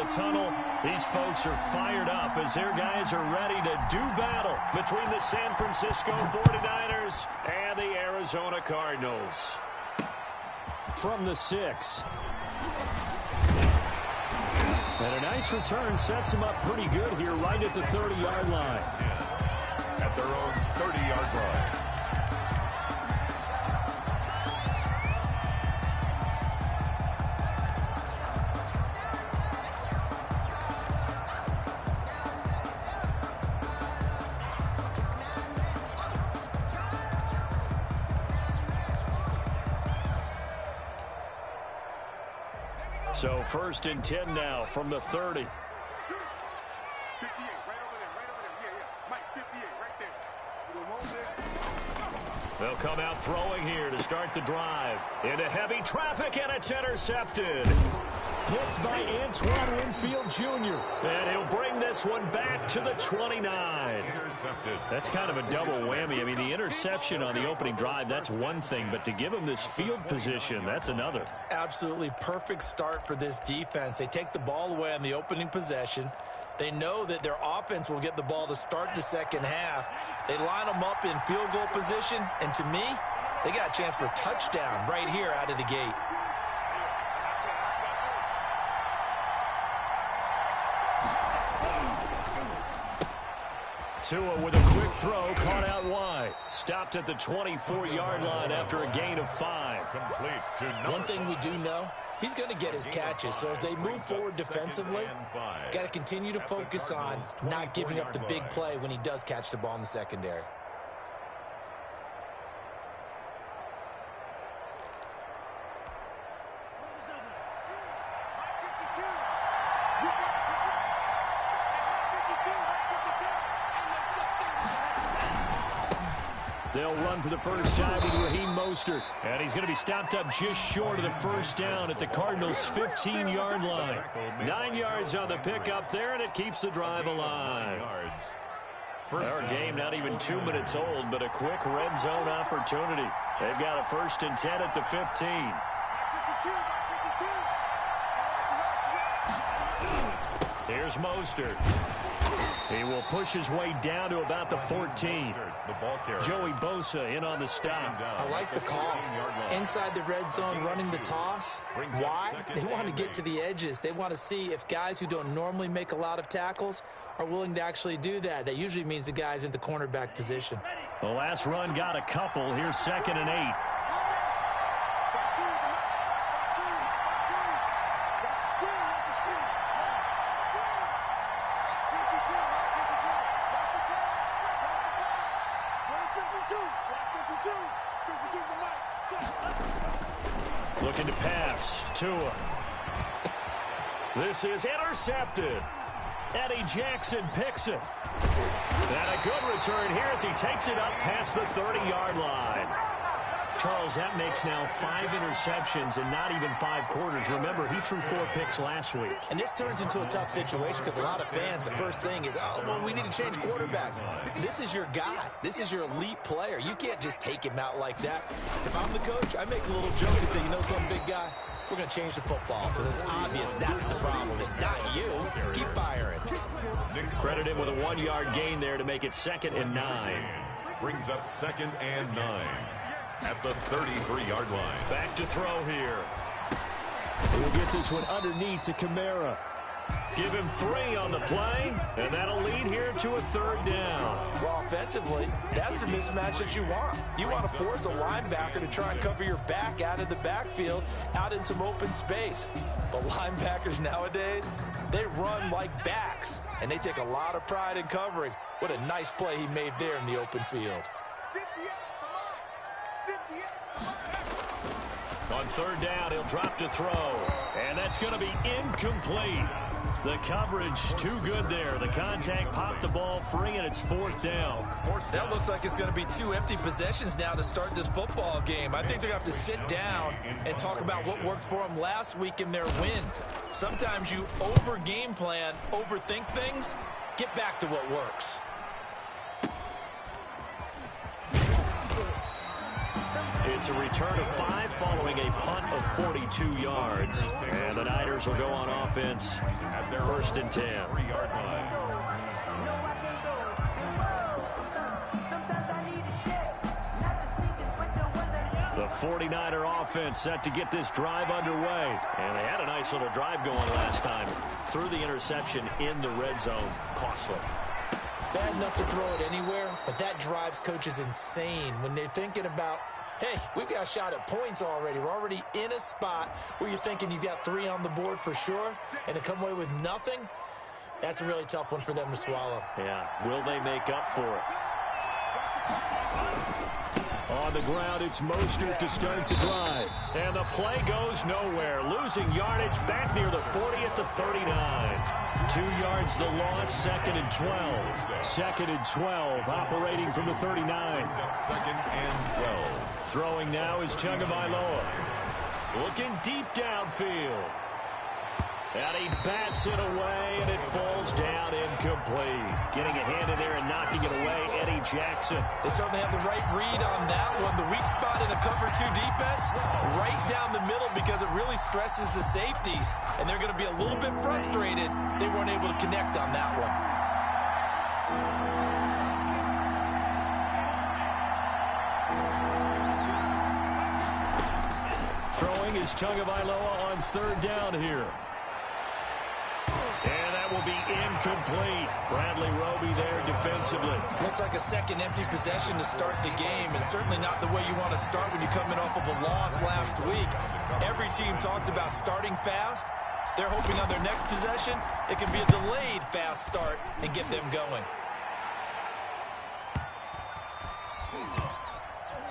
tunnel. These folks are fired up as their guys are ready to do battle between the San Francisco 49ers and the Arizona Cardinals. From the 6. And a nice return sets them up pretty good here right at the 30-yard line. At their own 30-yard line. So 1st and 10 now from the 30. 58, right over there. Yeah. Mike, 58, right there. They'll come out throwing here to start the drive. Into heavy traffic, and it's intercepted. Hit by Antoine Winfield Jr. And he'll bring this one back to the 29. Intercepted. That's kind of a double whammy. I mean, the interception on the opening drive, that's one thing. But to give him this field position, that's another. Absolutely perfect start for this defense. They take the ball away on the opening possession. They know that their offense will get the ball to start the second half. They line them up in field goal position. And to me, they got a chance for a touchdown right here out of the gate. Tua with a quick throw, caught out wide. Stopped at the 24-yard line after a gain of 5. Complete to One thing we do know, he's going to get his catches. So as they move forward defensively, got to continue to focus on not giving up the big play when he does catch the ball in the secondary. They'll run for the first time with Raheem Mostert. And he's going to be stopped up just short of the first down at the Cardinals' 15-yard line. 9 yards on the pickup there, and it keeps the drive alive. Our game not even 2 minutes old, but a quick red zone opportunity. They've got a 1st and 10 at the 15. Here's Mostert. He will push his way down to about the 14. Joey Bosa in on the stop. I like the call. Inside the red zone, running the toss. Why? They want to get to the edges. They want to see if guys who don't normally make a lot of tackles are willing to actually do that. That usually means the guy's in the cornerback position. The last run got a couple. Here's 2nd and 8. Looking to pass. Tua. This is intercepted. Eddie Jackson picks it. And a good return here as he takes it up past the 30-yard line. Charles, that makes now 5 interceptions in not even 5 quarters. Remember, he threw 4 picks last week. And this turns into a tough situation because a lot of fans, the first thing is, oh, well, we need to change quarterbacks. This is your guy. This is your elite player. You can't just take him out like that. If I'm the coach, I make a little joke and say, you know some big guy? We're going to change the football. So it's obvious that's the problem. It's not you. Keep firing. Credit him with a 1-yard gain there to make it 2nd and 9. Brings up 2nd and 9. At the 33-yard line. Back to throw here. We'll get this one underneath to Kamara. Give him 3 on the play, and that'll lead here to a 3rd down. Well, offensively, that's the mismatch that you want. You want to force a linebacker to try and cover your back out of the backfield, out in some open space. But linebackers nowadays, they run like backs, and they take a lot of pride in covering. What a nice play he made there in the open field. On 3rd down, he'll drop to throw. And that's going to be incomplete. The coverage too good there. The contact popped the ball free, and it's 4th down. That looks like it's going to be 2 empty possessions now to start this football game. I think they're going to have to sit down and talk about what worked for them last week in their win. Sometimes you over-game plan, overthink things. Get back to what works. It's a return of 5 following a punt of 42 yards. And the Niners will go on offense at their 1st and 10. 3-yard line. The 49er offense set to get this drive underway. And they had a nice little drive going last time. Threw the interception in the red zone. Costly. Bad enough to throw it anywhere, but that drives coaches insane when they're thinking about, hey, we've got a shot at points already. We're already in a spot where you're thinking you've got 3 on the board for sure, and to come away with nothing, that's a really tough one for them to swallow. Yeah, will they make up for it? On the ground, it's Mostert to start the drive. And the play goes nowhere. Losing yardage back near the 40 at the 39. 2 yards the loss, 2nd and 12. 2nd and 12, operating from the 39. 2nd and 12. Throwing now is Tagovailoa. Looking deep downfield. And he bats it away, and it falls down incomplete. Getting a hand in there and knocking it away, Eddie Jackson. They certainly have the right read on that one. The weak spot in a cover 2 defense, right down the middle because it really stresses the safeties. And they're going to be a little bit frustrated they weren't able to connect on that one. Throwing is Tagovailoa on 3rd down here. And that will be incomplete. Bradley Roby there defensively. Looks like a second empty possession to start the game, and certainly not the way you want to start when you're coming off of a loss last week. Every team talks about starting fast. They're hoping on their next possession it can be a delayed fast start and get them going.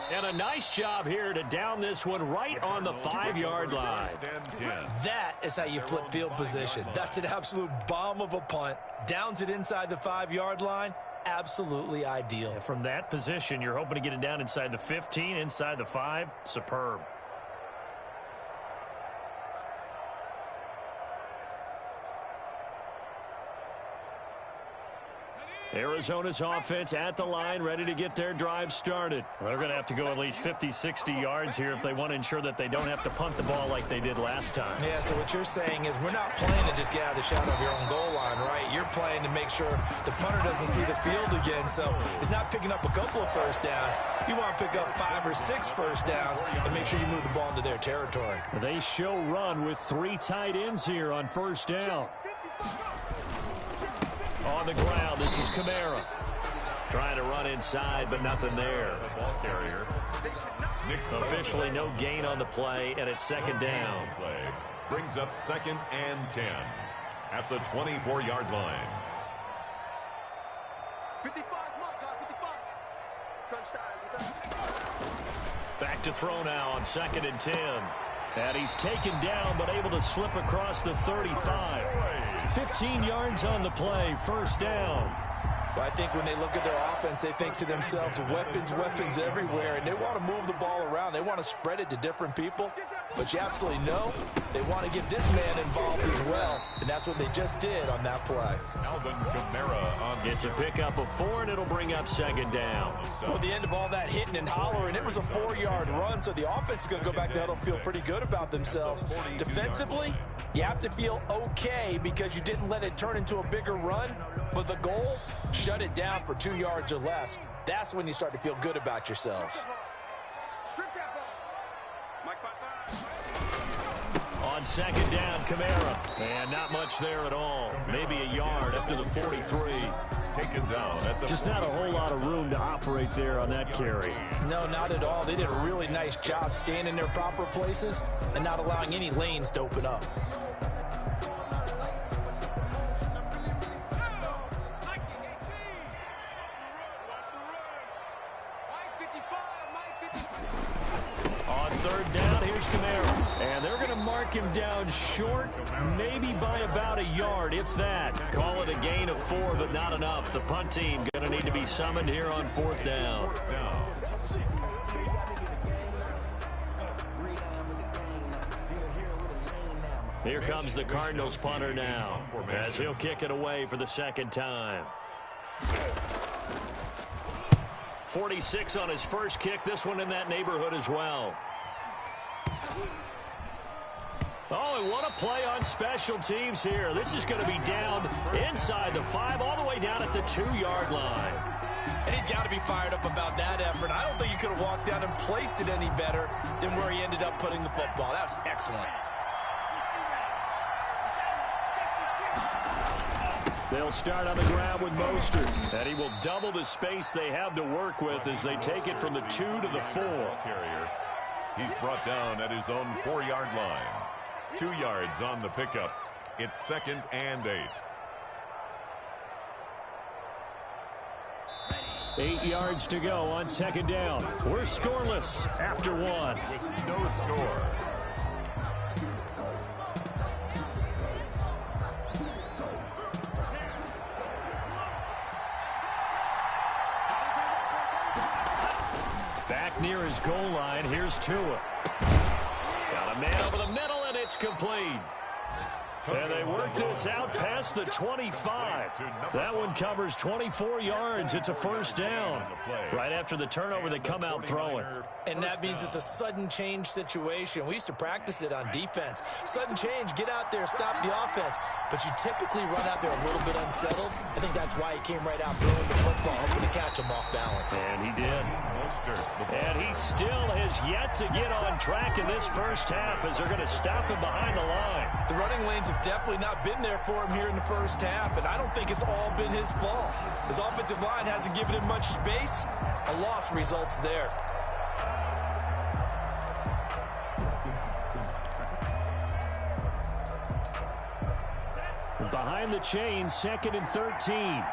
And a nice job here to down this one right on the 5-yard line. That is how you flip field position. That's an absolute bomb of a punt. Downs it inside the 5-yard line. Absolutely ideal. And from that position, you're hoping to get it down inside the 15, inside the 5. Superb. Arizona's offense at the line, ready to get their drive started. They're going to have to go at least 50, 60 yards here if they want to ensure that they don't have to punt the ball like they did last time. Yeah, so what you're saying is we're not playing to just get out of the shadow of your own goal line, right? You're playing to make sure the punter doesn't see the field again. So it's not picking up a couple of first downs. You want to pick up 5 or 6 first downs and make sure you move the ball into their territory. They show run with 3 tight ends here on 1st down. On the ground, this is Kamara. Trying to run inside, but nothing there. The ball carrier. Officially no gain on the play, and it's 2nd down. Play brings up 2nd and 10 at the 24-yard line. 55, mark, 55. Touchdown. Back to throw now on 2nd and 10. And he's taken down, but able to slip across the 35. 15 yards on the play, 1st down. Well, I think when they look at their offense, they think to themselves, weapons, weapons everywhere, and they want to move the ball around. They want to spread it to different people, but you absolutely know they want to get this man involved as well, and that's what they just did on that play. Alvin Kamara on It's a pickup of 4, and it'll bring up 2nd down. Well, at the end of all that hitting and hollering, it was a 4-yard run, so the offense is going to go back to huddle and feel pretty good about themselves. Defensively, you have to feel okay because you didn't let it turn into a bigger run, but the goal, shut it down for 2 yards or less. That's when you start to feel good about yourselves. Strip that ball. Mike, On 2nd down, Kamara. And not much there at all. Maybe a yard up to the 43. taken down at the Just not a whole lot of room to operate there on that carry. No, not at all. They did a really nice job staying in their proper places and not allowing any lanes to open up. On 3rd down, here's Kamara. And they're going to mark him down short, maybe by about a yard, if that. Call it a gain of 4, but not enough. The punt team going to need to be summoned here on 4th down. Here comes the Cardinals punter now, as he'll kick it away for the 2nd time. 46 on his first kick. This one in that neighborhood as well. Oh, and what a play on special teams here. This is going to be down inside the 5, all the way down at the 2-yard line. And he's got to be fired up about that effort. I don't think he could have walked down and placed it any better than where he ended up putting the football. That was excellent. They'll start on the ground with Mostert. And he will double the space they have to work with as they take it from the 2 to the 4. Carrier. He's brought down at his own 4-yard line. 2 yards on the pickup. It's 2nd and 8. 8 yards to go on 2nd down. We're scoreless after 1. With no score. Back near his goal line, here's Tua. Got a man over the middle, and it's complete. And they work this out past the 25. That one covers 24 yards. It's a first down. Right after the turnover, they come out throwing. And that means it's a sudden change situation. We used to practice it on defense. Sudden change, get out there, stop the offense. But you typically run out there a little bit unsettled. I think that's why he came right out throwing the football, hoping to catch him off balance. And he did. And he still has yet to get on track in this first half as they're going to stop him behind the line. The running lanes have definitely not been there for him here in the first half, and I don't think it's all been his fault. His offensive line hasn't given him much space. A loss results there. Behind the chain, 2nd and 13.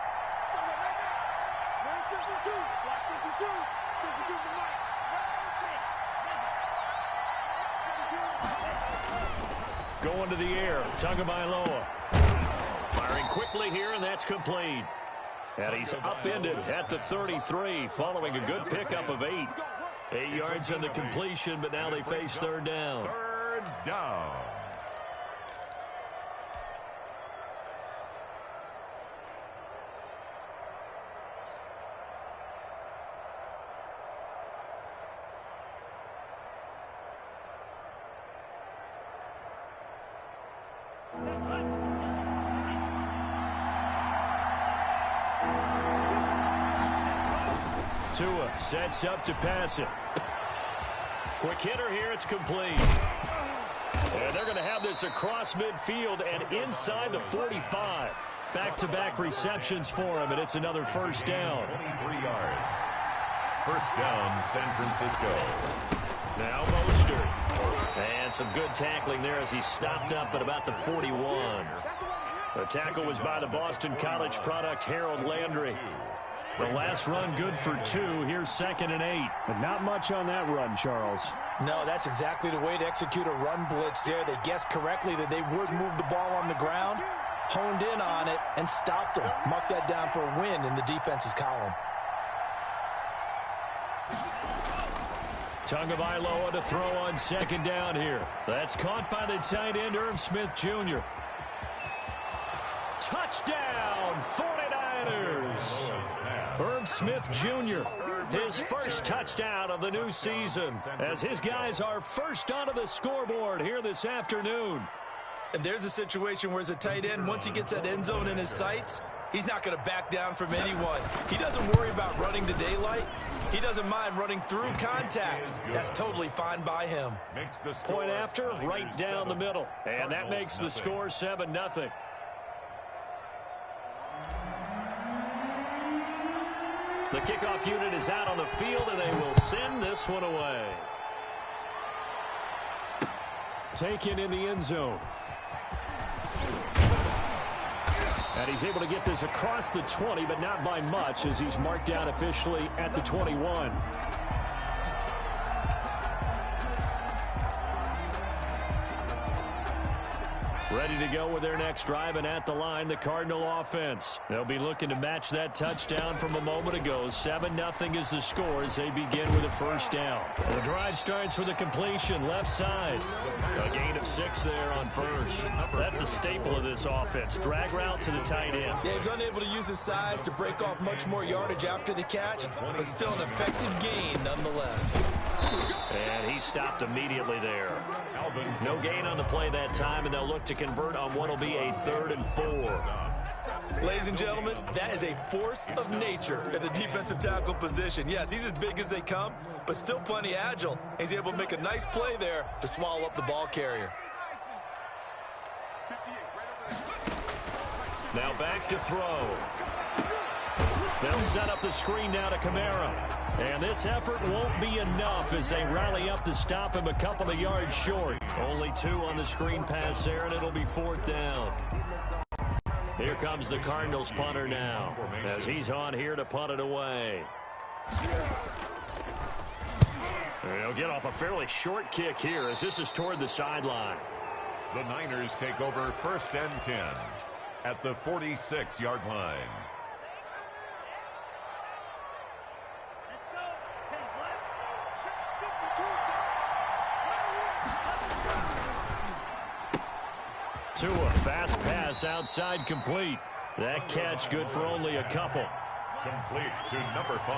Going to the air, Tagovailoa. Firing quickly here, and that's complete. And he's upended at the 33, following a good pickup of 8. 8 yards on the completion, but now they face 3rd down. 3rd down. Tua sets up to pass it. Quick hitter here, it's complete. And they're going to have this across midfield and inside the 45. Back-to-back receptions for him, and it's another first down. 23 yards. First down, San Francisco. Now Mostert. And some good tackling there as he stopped up at about the 41. The tackle was by the Boston College product, Harold Landry. The last run good for 2. Here's 2nd and 8. But not much on that run, Charles. No, that's exactly the way to execute a run blitz there. They guessed correctly that they would move the ball on the ground, honed in on it, and stopped them. Mark that down for a win in the defense's column. Tagovailoa to throw on 2nd down here. That's caught by the tight end, Irv Smith Jr. Touchdown, 49ers. Irv Smith Jr., his first touchdown of the new season, as his guys are first onto the scoreboard here this afternoon. And there's a situation where as a tight end, once he gets that end zone in his sights, he's not going to back down from anyone. He doesn't worry about running to daylight. He doesn't mind running through contact. That's totally fine by him. Point after, right down the middle. And that makes the score 7-0. The kickoff unit is out on the field, and they will send this one away. Taken in the end zone. And he's able to get this across the 20, but not by much, as he's marked down officially at the 21. Ready ready to go with their next drive, and at the line, the Cardinal offense. They'll be looking to match that touchdown from a moment ago. 7-0 is the score as they begin with a first down. The drive starts with a completion, left side. A gain of 6 there on first. That's a staple of this offense. Drag route to the tight end. Yeah, he's unable to use his size to break off much more yardage after the catch, but still an effective gain nonetheless. And he stopped immediately there. No gain on the play that time, and they'll look to convert on what will be a 3rd and 4. Ladies and gentlemen, that is a force of nature at the defensive tackle position. Yes, he's as big as they come, but still plenty agile. He's able to make a nice play there to swallow up the ball carrier. Now back to throw. They'll set up the screen now to Kamara. And this effort won't be enough as they rally up to stop him a couple of yards short. Only 2 on the screen pass there, and it'll be 4th down. Here comes the Cardinals punter now as he's on here to punt it away. They'll get off a fairly short kick here as this is toward the sideline. The Niners take over 1st and 10 at the 46-yard line. To a fast pass outside complete. That catch good for only a couple. Complete to number 5.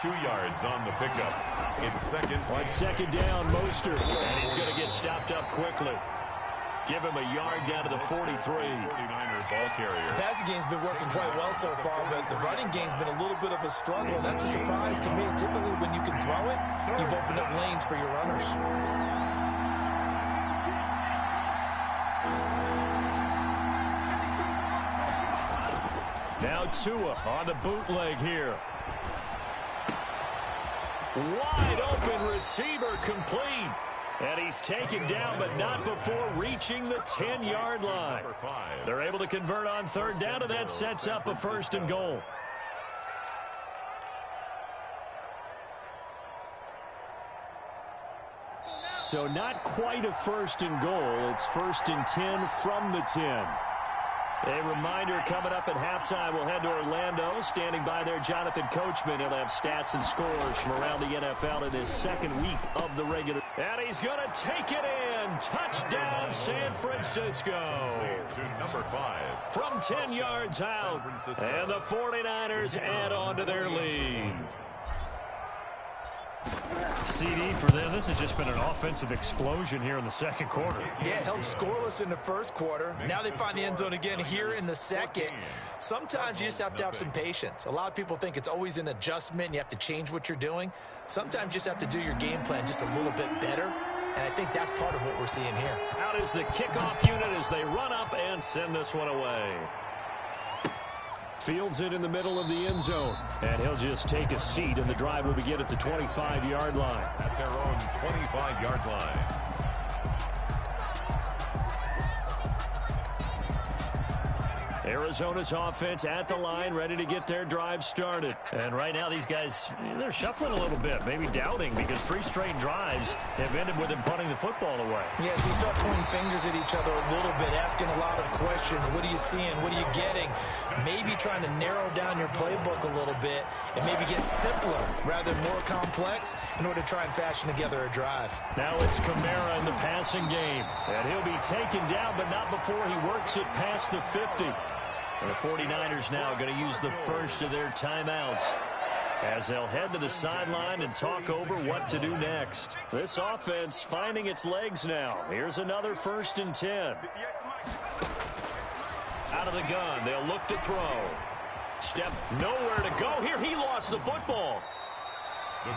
2 yards on the pickup. It's second. On 2nd down, Mostert. And he's going to get stopped up quickly. Give him a yard down to the 43. 49ers ball carrier. The passing game's been working quite well so far, but the running game's been a little bit of a struggle. And that's a surprise to me. Typically, when you can throw it, you've opened up lanes for your runners. Now Tua on the bootleg here. Wide open receiver complete. And he's taken down, but not before reaching the 10-yard line. They're able to convert on 3rd down, and that sets up a 1st and goal. So not quite a 1st and goal. It's 1st and 10 from the 10. A reminder coming up at halftime, we'll head to Orlando. Standing by there, Jonathan Coachman. He'll have stats and scores from around the NFL in his 2nd week of the regular. And he's going to take it in. Touchdown, San Francisco. To number 5. From 10 yards out. And the 49ers add on to their lead. CD for them. This has just been an offensive explosion here in the 2nd quarter. Yeah, held scoreless in the 1st quarter. Now they find the end zone again here in the 2nd. Sometimes you just have to have some patience. A lot of people think it's always an adjustment. You have to change what you're doing. Sometimes you just have to do your game plan just a little bit better. And I think that's part of what we're seeing here. Out is the kickoff unit as they run up and send this one away. Fields it in the middle of the end zone. And he'll just take a seat, and the drive will begin at the 25-yard line. At their own 25-yard line. Arizona's offense at the line, ready to get their drive started. And right now, these guys, they're shuffling a little bit, maybe doubting, because 3 straight drives have ended with them punting the football away. Yeah, so you start pointing fingers at each other a little bit, asking a lot of questions. What are you seeing? What are you getting? Maybe trying to narrow down your playbook a little bit and maybe get simpler rather than more complex in order to try and fashion together a drive. Now it's Kamara in the passing game. And he'll be taken down, but not before he works it past the 50. And the 49ers now going to use the first of their timeouts as they'll head to the sideline and talk over what to do next. This offense finding its legs now. Here's another 1st and 10. Out of the gun, they'll look to throw. Step nowhere to go here. He lost the football.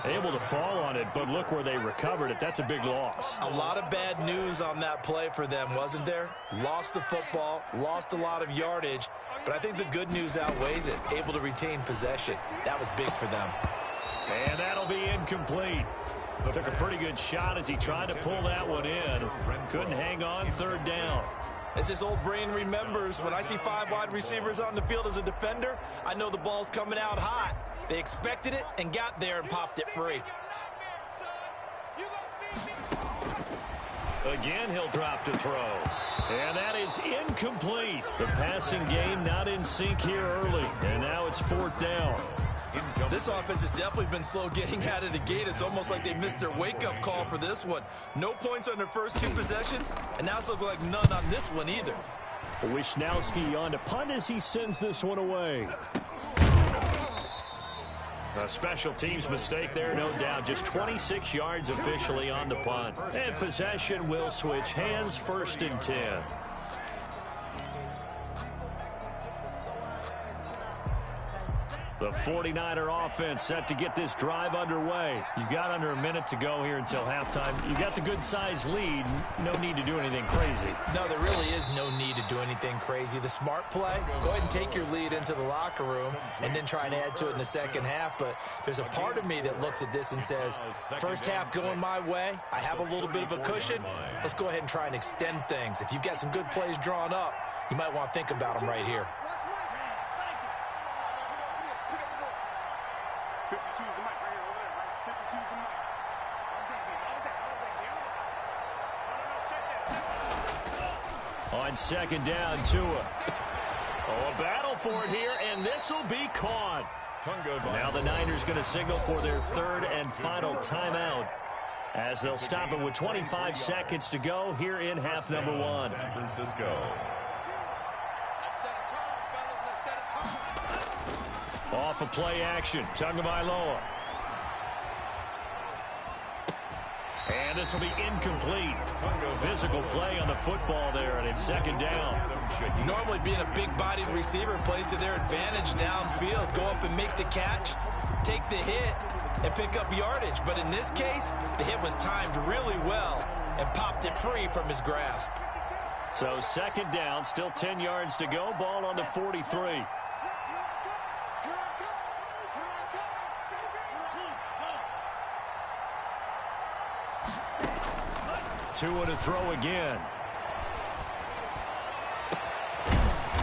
Able to fall on it, but look where they recovered it. That's a big loss. A lot of bad news on that play for them, wasn't there? Lost the football, lost a lot of yardage, but I think the good news outweighs it. Able to retain possession. That was big for them. And that'll be incomplete. Took a pretty good shot as he tried to pull that one in. Couldn't hang on, 3rd down. As this old brain remembers, when I see 5 wide receivers on the field as a defender, I know the ball's coming out hot. They expected it and got there and popped it free. Again, he'll drop to throw. And that is incomplete. The passing game not in sync here early. And now it's 4th down. This offense has definitely been slow getting out of the gate. It's almost like they missed their wake-up call for this one. No points on their first 2 possessions, and now it's looking like none on this one either. Wisnowski on to punt as he sends this one away. A special teams mistake there, no doubt. Just 26 yards officially on the punt. And possession will switch hands, 1st and 10. The 49er offense set to get this drive underway. You've got under a minute to go here until halftime. You've got the good-sized lead. No need to do anything crazy. No, there really is no need to do anything crazy. The smart play, go ahead and take your lead into the locker room and then try and add to it in the second half. But there's a part of me that looks at this and says, first half going my way, I have a little bit of a cushion. Let's go ahead and try and extend things. If you've got some good plays drawn up, you might want to think about them right here. 52's the mic right here, over there, right? 52's the mic. On 2nd down, Tua. Oh, a battle for it here, and this will be caught. Now the Niners going to signal for their 3rd and final timeout as they'll stop it with 25 seconds to go here in half number 1. San Francisco. Off of play action, Tagovailoa. And this will be incomplete. Physical play on the football there, and it's 2nd down. Normally being a big-bodied receiver plays to their advantage downfield. Go up and make the catch, take the hit, and pick up yardage. But in this case, the hit was timed really well and popped it free from his grasp. So 2nd down, still 10 yards to go. Ball on the 43. Tua to throw again.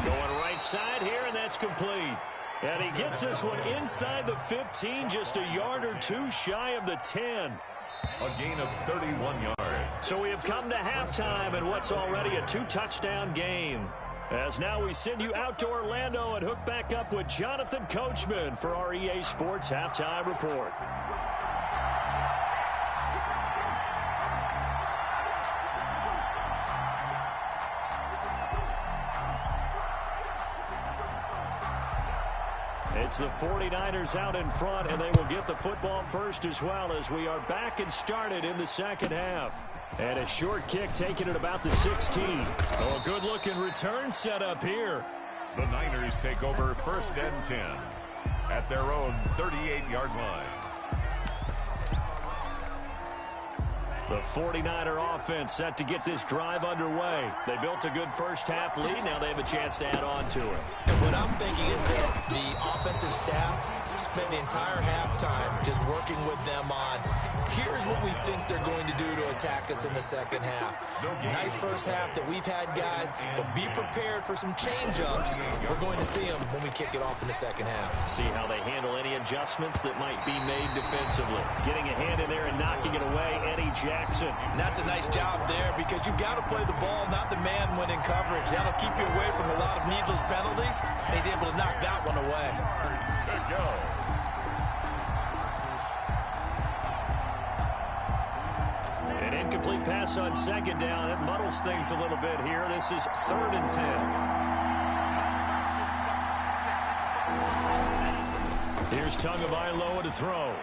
Going right side here, and that's complete. And he gets this one inside the 15, just a yard or 2 shy of the 10. A gain of 31 yards. So we have come to halftime in what's already a 2-touchdown game. As now we send you out to Orlando and hook back up with Jonathan Coachman for our EA Sports Halftime Report. It's the 49ers out in front, and they will get the football first as well as we are back and started in the 2nd half. And a short kick taken at about the 16. Oh, a good-looking return set up here. The Niners take over 1st and 10 at their own 38-yard line. The 49er offense set to get this drive underway. They built a good first half lead. Now they have a chance to add on to it. And what I'm thinking is that the offensive staff spent the entire halftime just working with them on, here's what we think they're going to do to attack us in the second half. Nice first half that we've had, guys, but be prepared for some change-ups. We're going to see them when we kick it off in the second half. See how they handle any adjustments that might be made defensively. Getting a hand in there and knocking it away, Eddie Jackson. And that's a nice job there because you've got to play the ball, not the man when in coverage. That'll keep you away from a lot of needless penalties, and he's able to knock that one away. To go. An incomplete pass on 2nd down. It muddles things a little bit here. This is 3rd and 10. Here's Tagovailoa to throw.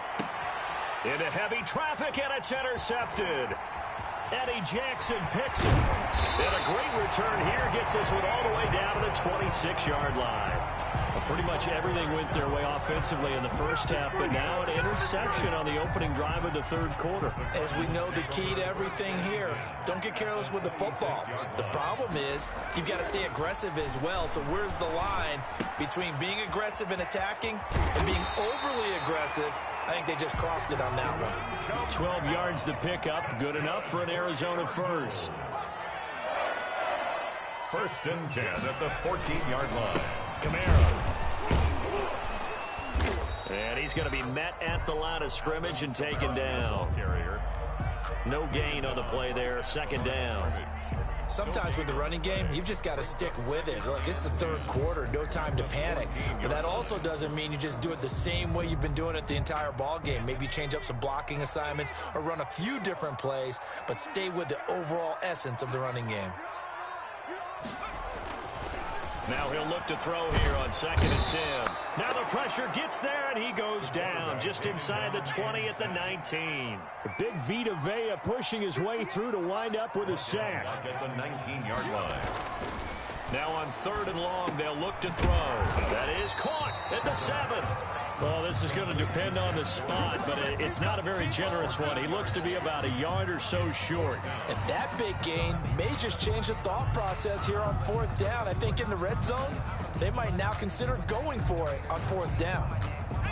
Into heavy traffic, and it's intercepted. Eddie Jackson picks it. And a great return here gets this one all the way down to the 26-yard line. Well, pretty much everything went their way offensively in the first half, but now an interception on the opening drive of the 3rd quarter. As we know, the key to everything here, don't get careless with the football. The problem is you've got to stay aggressive as well. So where's the line between being aggressive and attacking and being overly aggressive? I think they just crossed it on that one. 12 yards to pick up. Good enough for an Arizona first. 1st and 10 at the 14-yard line. Kamara. And he's going to be met at the line of scrimmage and taken down. No gain on the play there. 2nd down. Sometimes with the running game, you've just got to stick with it. Look, it's the third quarter, no time to panic. But that also doesn't mean you just do it the same way you've been doing it the entire ball game. Maybe change up some blocking assignments or run a few different plays, but stay with the overall essence of the running game. Now he'll look to throw here on 2nd and 10. Now the pressure gets there, and he goes down just inside the 20 at the 19. The big Vita Vea pushing his way through to wind up with a sack. At the 19-yard line. Now on 3rd and long, they'll look to throw. That is caught at the 7. Well, this is going to depend on the spot, but it's not a very generous one. He looks to be about a yard or so short. And that big gain may just change the thought process here on 4th down. I think in the red zone, they might now consider going for it on 4th down.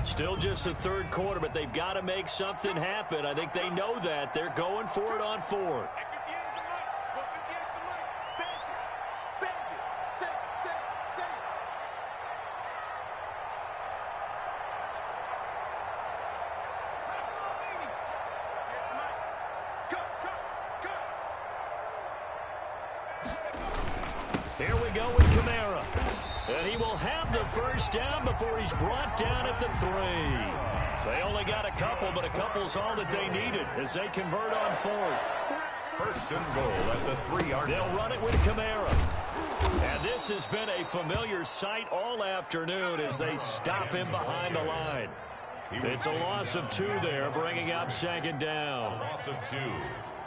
Still just the 3rd quarter, but they've got to make something happen. I think they know that. They're going for it on 4th. Here we go with Kamara. And he will have the first down before he's brought down at the 3. They only got a couple, but a couple's all that they needed as they convert on 4th. 1st and goal at the 3-yard line. They'll run it with Kamara. And this has been a familiar sight all afternoon as they stop him behind the line. It's a loss of 2 there, bringing up 2nd down. A loss of 2.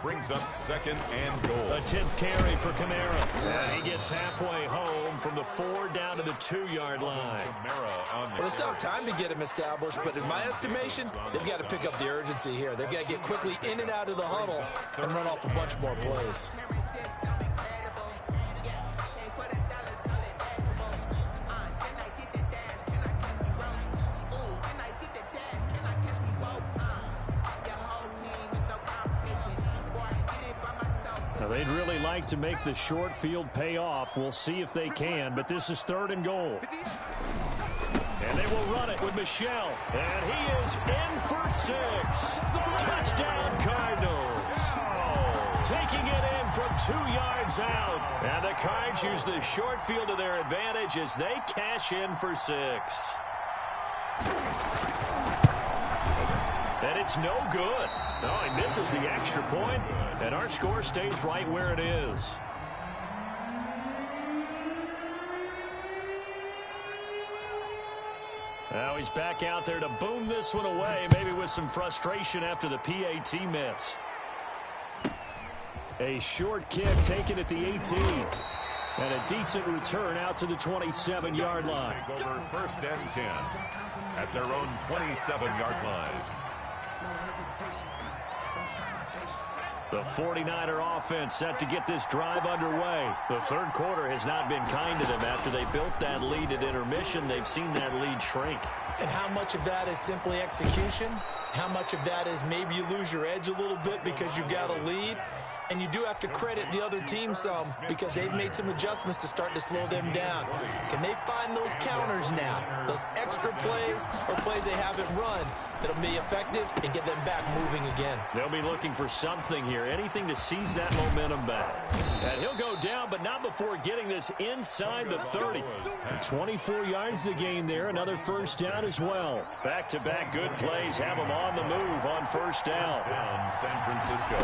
Brings up 2nd and goal. A 10th carry for Kamara. And he gets halfway home from the 4 down to the 2-yard line. Well, they still have time to get him established, but in my estimation, they've got to pick up the urgency here. They've got to get quickly in and out of the huddle and run off a bunch more plays. Now, they'd really like to make the short field pay off. We'll see if they can, but this is 3rd and goal. And they will run it with Michel. And he is in for 6. Touchdown, Cardinals. Taking it in from 2 yards out. And the Cards use the short field to their advantage as they cash in for 6. And it's no good. No, he misses the extra point, and our score stays right where it is. Now he's back out there to boom this one away, maybe with some frustration after the PAT miss. A short kick taken at the 18. And a decent return out to the 27-yard line. Over 1st and 10 at their own 27-yard line. The 49er offense set to get this drive underway. The 3rd quarter has not been kind to them after they built that lead at intermission. They've seen that lead shrink. And how much of that is simply execution? How much of that is maybe you lose your edge a little bit because you got a lead? And you do have to credit the other team some because they've made some adjustments to start to slow them down. Can they find those counters now, those extra plays or plays they haven't run that'll be effective and get them back moving again? They'll be looking for something here, anything to seize that momentum back. And he'll go down, but not before getting this inside the 30. 24 yards the gain there, another first down as well. Back-to-back good plays have them on the move on first down. Down San Francisco.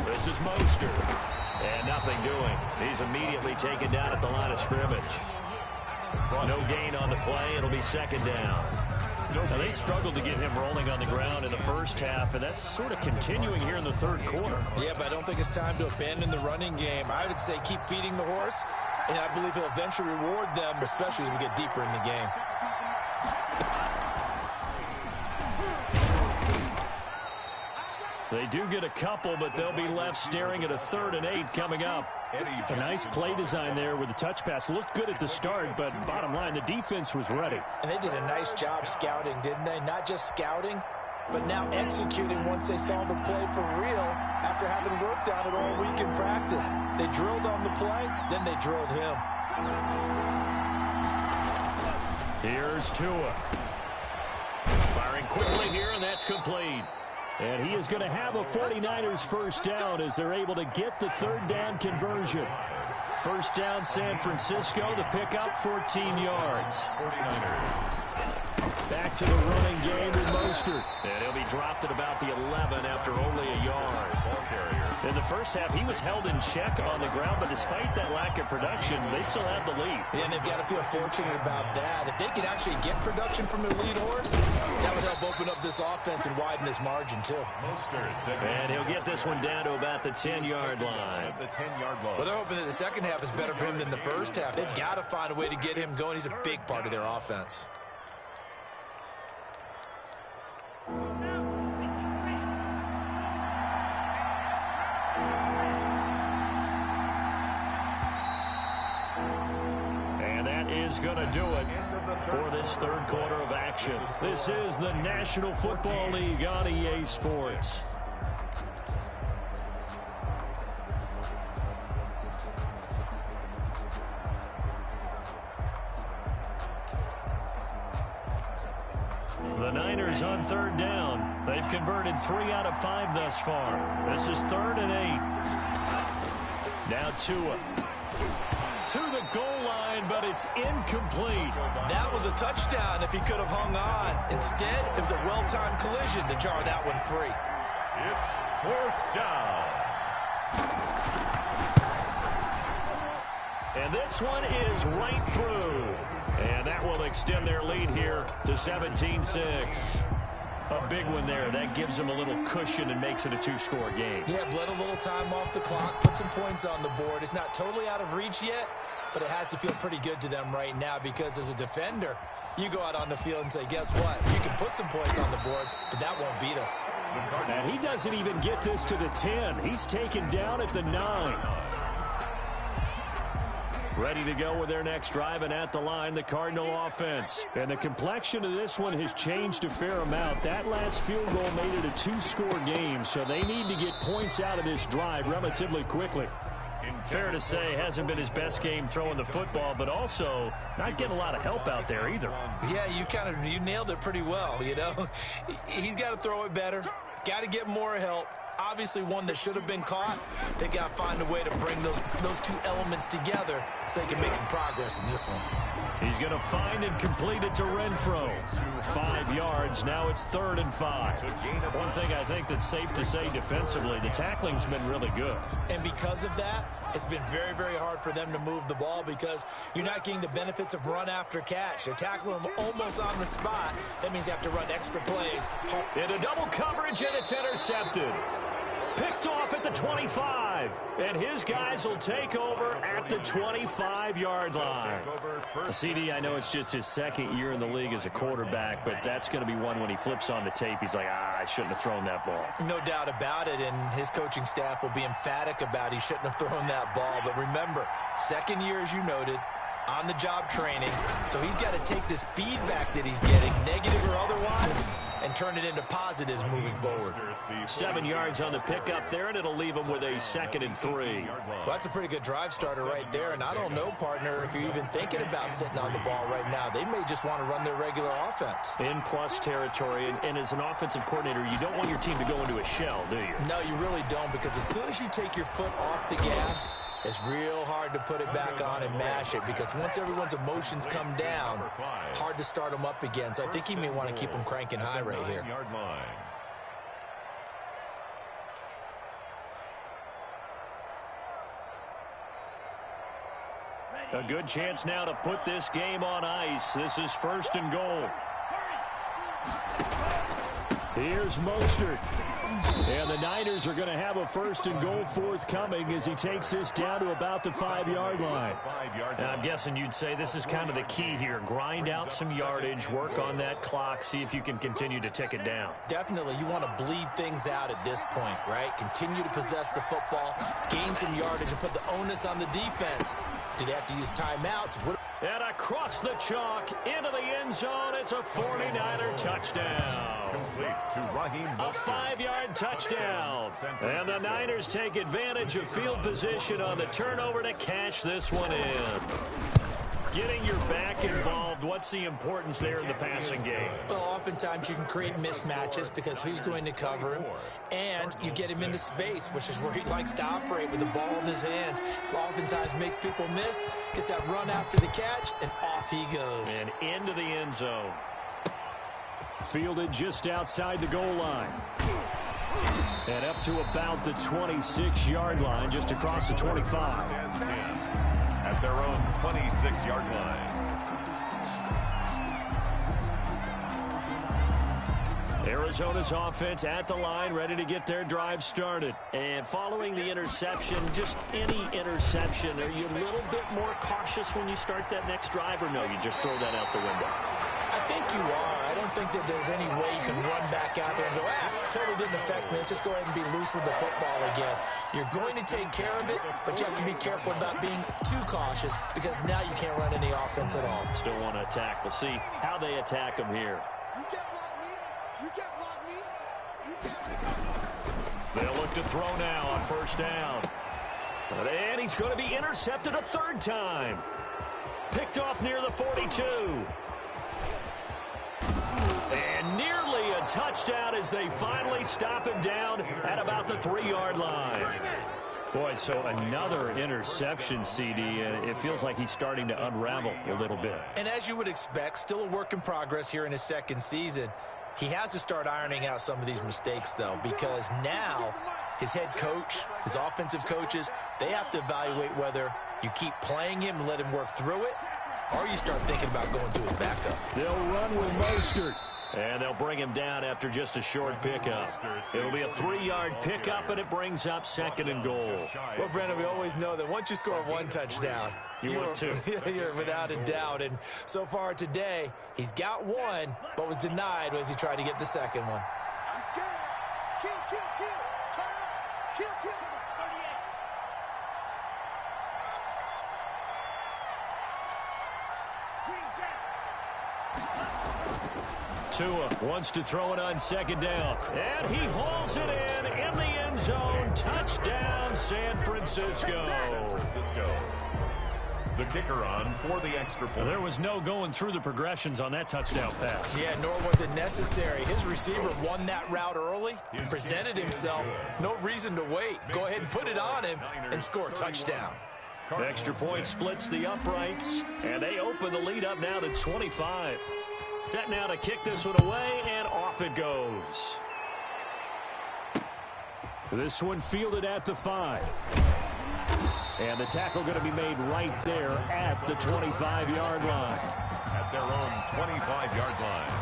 This is Mostert. And nothing doing. He's immediately taken down at the line of scrimmage. No gain on the play. It'll be 2nd down. Now, they struggled to get him rolling on the ground in the first half, and that's sort of continuing here in the 3rd quarter. Yeah, but I don't think it's time to abandon the running game. I would say keep feeding the horse, and I believe he'll eventually reward them, especially as we get deeper in the game. They do get a couple, but they'll be left staring at a 3rd and 8 coming up. A nice play design there with the touch pass. Looked good at the start, but bottom line, the defense was ready. And they did a nice job scouting, didn't they? Not just scouting, but now executing once they saw the play for real after having worked on it all week in practice. They drilled on the play, then they drilled him. Here's Tua. Firing quickly here, and that's complete. And he is going to have a 49ers first down as they're able to get the third down conversion. First down, San Francisco. The pickup, 14 yards. 49ers. Back to the running game with Mostert. And he'll be dropped at about the 11 after only a yard. Ball carrier. In the first half, he was held in check on the ground, but despite that lack of production, they still have the lead. Yeah, and they've got to feel fortunate about that. If they could actually get production from their lead horse, that would help open up this offense and widen this margin, too. And he'll get this one down to about the 10-yard line. The 10-yard line. Well, they're hoping that the second half is better for him than the first half. They've got to find a way to get him going. He's a big part of their offense. Is going to do it for this third quarter of action. This is the National Football League on EA Sports. The Niners on third down. They've converted 3 out of 5 thus far. This is 3rd and 8. Now Tua to the goal line, but it's incomplete. That was a touchdown if he could have hung on. Instead, it was a well-timed collision to jar that one free. It's 4th down. And this one is right through. And that will extend their lead here to 17-6. A big one there. That gives them a little cushion and makes it a 2-score game. Yeah, bled a little time off the clock, put some points on the board. It's not totally out of reach yet, but it has to feel pretty good to them right now because as a defender, you go out on the field and say, guess what? You can put some points on the board, but that won't beat us. And he doesn't even get this to the 10. He's taken down at the 9. Ready to go with their next drive, and at the line, the Cardinal offense. And the complexion of this one has changed a fair amount. That last field goal made it a 2-score game, so they need to get points out of this drive relatively quickly. Fair to say, hasn't been his best game throwing the football, but also not getting a lot of help out there either. Yeah, you nailed it pretty well, you know. He's got to throw it better, got to get more help. Obviously one that should have been caught. They got to find a way to bring those two elements together so they can make some progress in this one. He's going to find and complete it to Renfro. 5 yards. Now it's 3rd and 5. One thing I think that's safe to say defensively, the tackling's been really good. And because of that, it's been very, very hard for them to move the ball because you're not getting the benefits of run after catch. They're tackling them almost on the spot. That means you have to run extra plays. Into double coverage, and it's intercepted. Picked off at the 25, and his guys will take over at the 25-yard line. CD, I know it's just his 2nd year in the league as a quarterback, but that's going to be one when he flips on the tape. He's like, I shouldn't have thrown that ball. No doubt about it, and his coaching staff will be emphatic about he shouldn't have thrown that ball. But remember, 2nd year, as you noted, on-the-job training, so he's got to take this feedback that he's getting, negative or otherwise, and turn it into positives moving forward. 7 yards on the pickup there, and it'll leave him with a 2nd and 3. Well, that's a pretty good drive starter right there, and I don't know, partner, if you're even thinking about sitting on the ball right now. They may just want to run their regular offense. In plus territory, and as an offensive coordinator, you don't want your team to go into a shell, do you? No, you really don't, because as soon as you take your foot off the gas, it's real hard to put it back on and mash it because once everyone's emotions come down, hard to start them up again. So I think he may want to keep them cranking high right here. A good chance now to put this game on ice. This is 1st and goal. Here's Mostert. And the Niners are going to have a 1st and goal forthcoming as he takes this down to about the 5-yard line. Now, I'm guessing you'd say this is kind of the key here. Grind out some yardage, work on that clock, see if you can continue to tick it down. Definitely. You want to bleed things out at this point, right? Continue to possess the football, gain some yardage, and put the onus on the defense. Do they have to use timeouts? And across the chalk, into the end zone, it's a 49er touchdown. A 5-yard touchdown. And the Niners take advantage of field position on the turnover to cash this one in. Getting your back involved, what's the importance there in the passing game? Well, oftentimes you can create mismatches because who's going to cover him, and you get him into space, which is where he likes to operate with the ball in his hands. Oftentimes makes people miss, gets that run after the catch, and off he goes. And into the end zone. Fielded just outside the goal line. And up to about the 26-yard line, just across the 25. At their own 26-yard line. Arizona's offense at the line, ready to get their drive started. And following the interception, just any interception, are you a little bit more cautious when you start that next drive, or no, you just throw that out the window? I think you are. I don't think that there's any way you can run back out there and go, totally didn't affect me. Let's just go ahead and be loose with the football again. You're going to take care of it, but you have to be careful about being too cautious because now you can't run any offense at all. Still want to attack. We'll see how they attack them here. You can't block me. You can't block me. You can't block me. They'll look to throw now on first down. And he's going to be intercepted a third time. Picked off near the 42. And nearly a touchdown as they finally stop him down at about the 3-yard line. Boy, so another interception, CD. It feels like he's starting to unravel a little bit. And as you would expect, still a work in progress here in his second season. He has to start ironing out some of these mistakes, though, because now his head coach, his offensive coaches, they have to evaluate whether you keep playing him and let him work through it, or you start thinking about going to his backup. They'll run with Mostert. And they'll bring him down after just a short pickup. It'll be a 3-yard pickup, and it brings up 2nd and goal. Well, Brandon, we always know that once you score one touchdown, you're without a doubt. And so far today, he's got one, but was denied as he tried to get the second one. I'm scared. Kill, kill, kill. Turn up. Kill, kill. 38. Tua wants to throw it on 2nd down. And he hauls it in the end zone. Touchdown, San Francisco. The kicker on for the extra point. There was no going through the progressions on that touchdown pass. Yeah, nor was it necessary. His receiver won that route early, presented himself. No reason to wait. Go ahead and put it on him and score a touchdown. The extra point splits the uprights, and they open the lead up now to 25. Set now to kick this one away, and off it goes. This one fielded at the 5. And the tackle going to be made right there at the 25-yard line. At their own 25-yard line.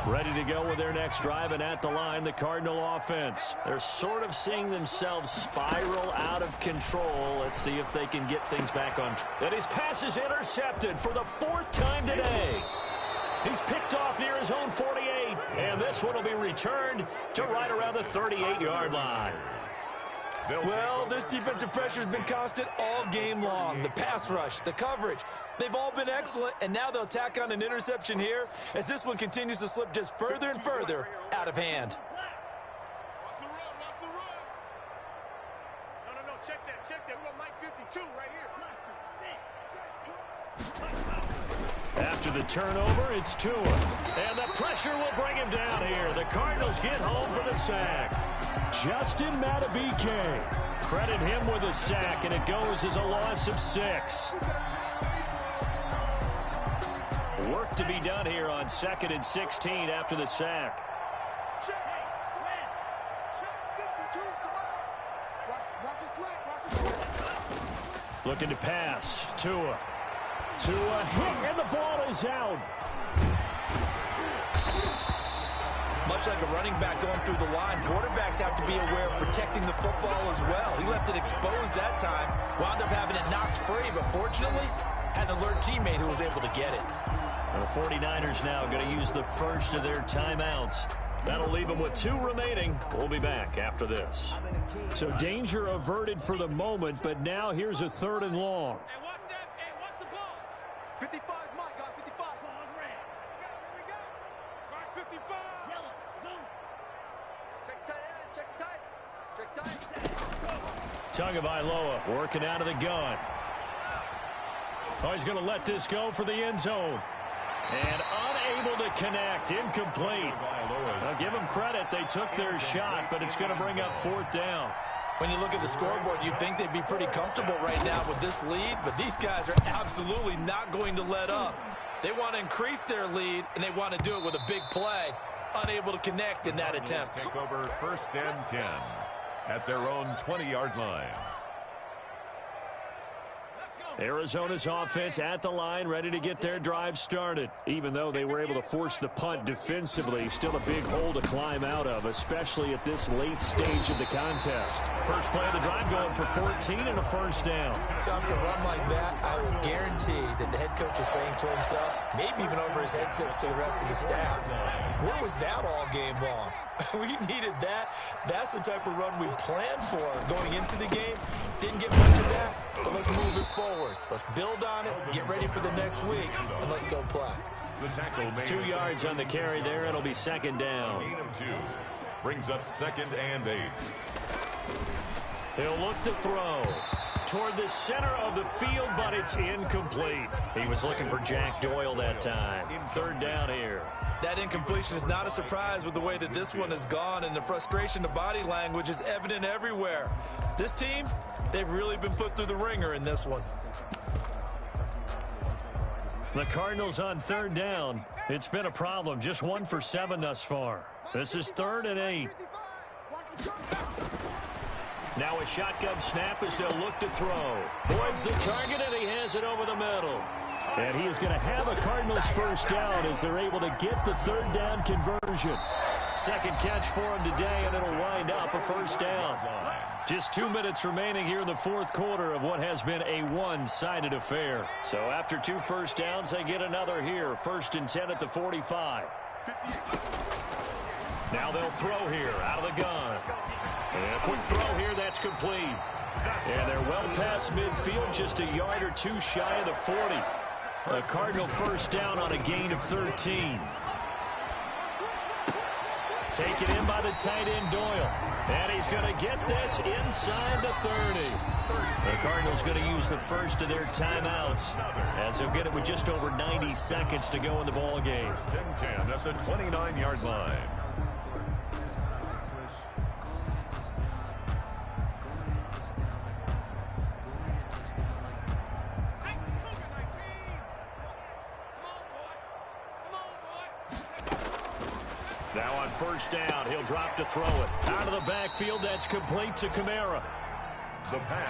Ready to go with their next drive, and at the line, the Cardinal offense. They're sort of seeing themselves spiral out of control. Let's see if they can get things back on track. And his pass is intercepted for the 4th time today. He's picked off near his own 48, and this one will be returned to right around the 38-yard line. Well, this defensive pressure has been constant all game long. The pass rush, the coverage, they've all been excellent, and now they'll tack on an interception here as this one continues to slip just further and further out of hand. Watch the run. Watch the run. No. Check that. Check that. We got Mike 52 right here. After the turnover, it's Tua. And the pressure will bring him down here. The Cardinals get home for the sack. Justin Matabike. Credit him with a sack, and it goes as a loss of 6. Work to be done here on 2nd and 16 after the sack. Check. 52. Watch it slack. Watch it slack. Looking to pass. Tua. Tua hit, and the ball is out. Much like a running back going through the line, quarterbacks have to be aware of protecting the football as well. He left it exposed that time, wound up having it knocked free, but fortunately, had an alert teammate who was able to get it. The 49ers now going to use the first of their timeouts. That'll leave them with 2 remaining. We'll be back after this. So danger averted for the moment, but now here's a 3rd and long. Hey, watch that. Hey, watch the ball. 55 is mine, guys. 55. Ball's red. Here we go. Right, 55. Yellow. Zoom. Check tight end. Check tight. Check tight. Tagovailoa working out of the gun. Oh, he's going to let this go for the end zone. And unable to connect. Incomplete. Now, give them credit. They took their shot, but it's going to bring up 4th down. When you look at the scoreboard, you'd think they'd be pretty comfortable right now with this lead, but these guys are absolutely not going to let up. They want to increase their lead, and they want to do it with a big play. Unable to connect in that attempt. Take over 1st and 10 at their own 20-yard line. Arizona's offense at the line, ready to get their drive started. Even though they were able to force the punt defensively, still a big hole to climb out of, especially at this late stage of the contest. First play of the drive going for 14 and a 1st down. So after a run like that, I would guarantee that the head coach is saying to himself, maybe even over his headsets to the rest of the staff, where was that all game long? We needed that. That's the type of run we planned for going into the game. Didn't get much of that, but let's move it forward. Let's build on it, get ready for the next week, and let's go play. The tackle made 2 yards on the carry there. It'll be 2nd down. Gain of 2. Brings up 2nd and 8. He'll look to throw toward the center of the field, but it's incomplete. He was looking for Jack Doyle that time. 3rd down here. That incompletion is not a surprise with the way that this one has gone, and the frustration, the body language is evident everywhere. This team, they've really been put through the ringer in this one. The Cardinals on 3rd down. It's been a problem. Just 1 for 7 thus far. This is 3rd and 8. Now a shotgun snap as they'll look to throw. Boyd's the target, and he has it over the middle. And he is going to have a Cardinals 1st down as they're able to get the 3rd down conversion. 2nd catch for him today, and it'll wind up a 1st down. Just 2 minutes remaining here in the 4th quarter of what has been a one-sided affair. So after 2 1st downs, they get another here. 1st and 10 at the 45. Now they'll throw here out of the gun. And a quick throw here, that's complete. And they're well past midfield, just a yard or 2 shy of the 40. A Cardinal 1st down on a gain of 13. Taken in by the tight end Doyle. And he's going to get this inside the 30. The Cardinals going to use the first of their timeouts as they'll get it with just over 90 seconds to go in the ball game. 1st and 10 at the 29-yard line. Now on 1st down, he'll drop to throw it. Out of the backfield, that's complete to Kamara.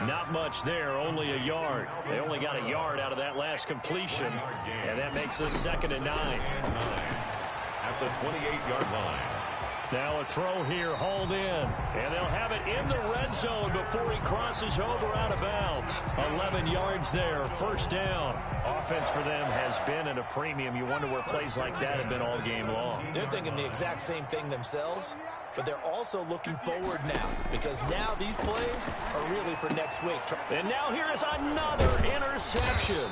Not much there, only a yard. They only got a yard out of that last completion, and that makes us 2nd and 9. At the 28-yard line. Now a throw here, hauled in, and they'll have it in the red zone before he crosses over out of bounds. 11 yards there, 1st down. Offense for them has been at a premium. You wonder where plays like that have been all game long. They're thinking the exact same thing themselves, but they're also looking forward now, because now these plays are really for next week. And now here is another interception.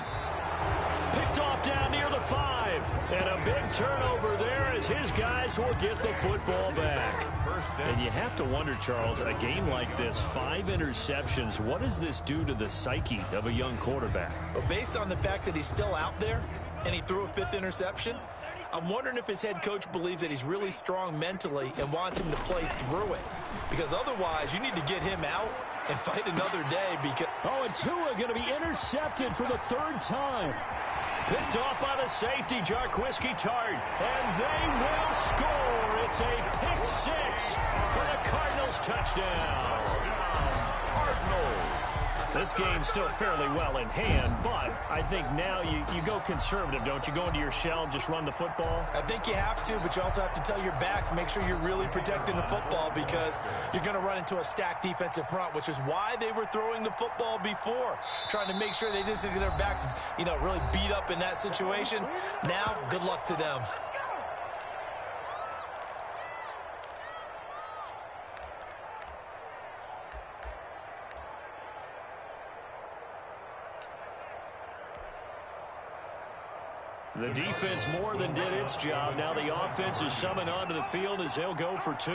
Picked off down near the 5. And a big turnover there as his guys will get the football back. And you have to wonder, Charles, a game like this, 5 interceptions, what does this do to the psyche of a young quarterback? Well, based on the fact that he's still out there and he threw a 5th interception, I'm wondering if his head coach believes that he's really strong mentally and wants him to play through it. Because otherwise, you need to get him out and fight another day. Because and Tua going to be intercepted for the 3rd time. Picked off by the safety, Jarquiski Tart. And they will score. It's a pick 6 for the Cardinals touchdown. Cardinals. This game's still fairly well in hand, but I think now you go conservative, don't you? Go into your shell and just run the football? I think you have to, but you also have to tell your backs, make sure you're really protecting the football because you're going to run into a stacked defensive front, which is why they were throwing the football before, trying to make sure they just get their backs, really beat up in that situation. Now, good luck to them. The defense more than did its job. Now the offense is summoned onto the field as they'll go for 2.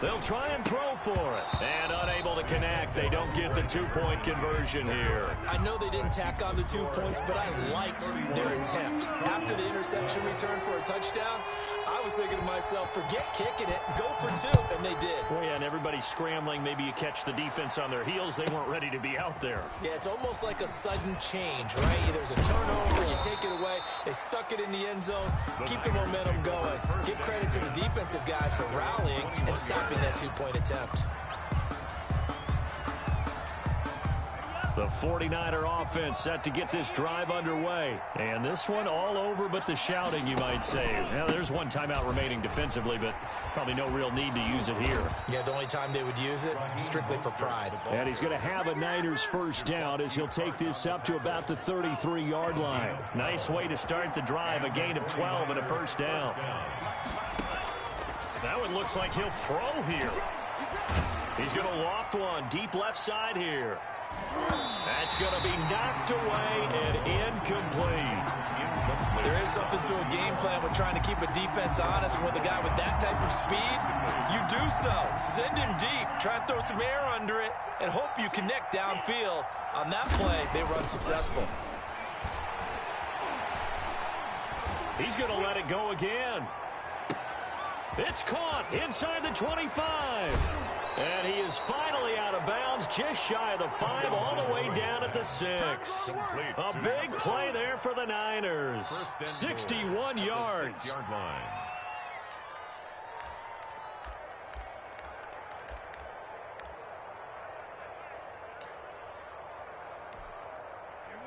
They'll try and throw for it. And unable to connect. They don't get the 2-point conversion here. I know they didn't tack on the 2 points, but I liked their attempt. After the interception return for a touchdown, I was thinking to myself, forget kicking it, go for 2, and they did. Oh, yeah, and everybody's scrambling. Maybe you catch the defense on their heels. They weren't ready to be out there. Yeah, it's almost like a sudden change, right? There's a turnover, you take it away. They stuck it in the end zone. Keep the momentum going. Give credit to the defensive guys for rallying and stopping that 2-point attempt. The 49er offense set to get this drive underway. And this one all over but the shouting, you might say. Now, there's one timeout remaining defensively, but probably no real need to use it here. Yeah, the only time they would use it, strictly for pride. And he's going to have a Niners first down as he'll take this up to about the 33-yard line. Nice way to start the drive, a gain of 12 and a first down. That one looks like he'll throw here. He's going to loft one deep left side here. That's going to be knocked away and incomplete. There is something to a game plan with trying to keep a defense honest. With a guy with that type of speed, you do so. Send him deep. Try and throw some air under it and hope you connect downfield. On that play, they were unsuccessful. He's going to let it go again. It's caught inside the 25. And he is finally out of bounds, just shy of the 5, all the way down at the 6. A big play there for the Niners. 61 yards.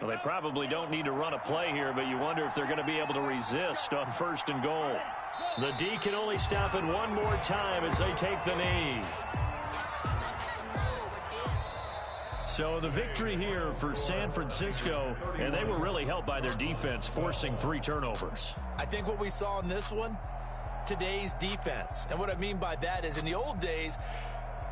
Well, they probably don't need to run a play here, but you wonder if they're going to be able to resist on 1st and goal. The D can only stop it one more time as they take the knee. So the victory here for San Francisco, and they were really helped by their defense, forcing 3 turnovers. I think what we saw in this one, today's defense. And what I mean by that is in the old days,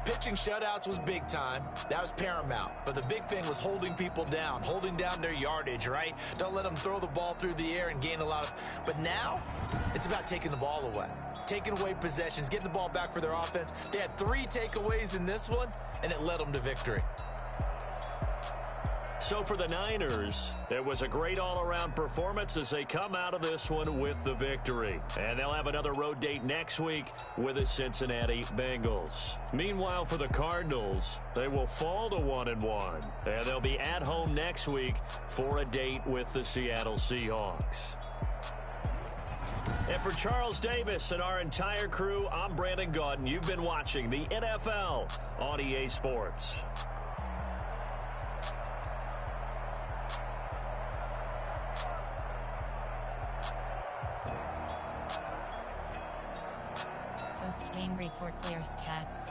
pitching shutouts was big time. That was paramount. But the big thing was holding people down, holding down their yardage, right? Don't let them throw the ball through the air and gain a lot of... But now, it's about taking the ball away. Taking away possessions, getting the ball back for their offense. They had 3 takeaways in this one, and it led them to victory. So for the Niners, it was a great all-around performance as they come out of this one with the victory. And they'll have another road date next week with the Cincinnati Bengals. Meanwhile, for the Cardinals, they will fall to 1-1. And they'll be at home next week for a date with the Seattle Seahawks. And for Charles Davis and our entire crew, I'm Brandon Gaudin. You've been watching the NFL on EA Sports. Post-game report, players' stats.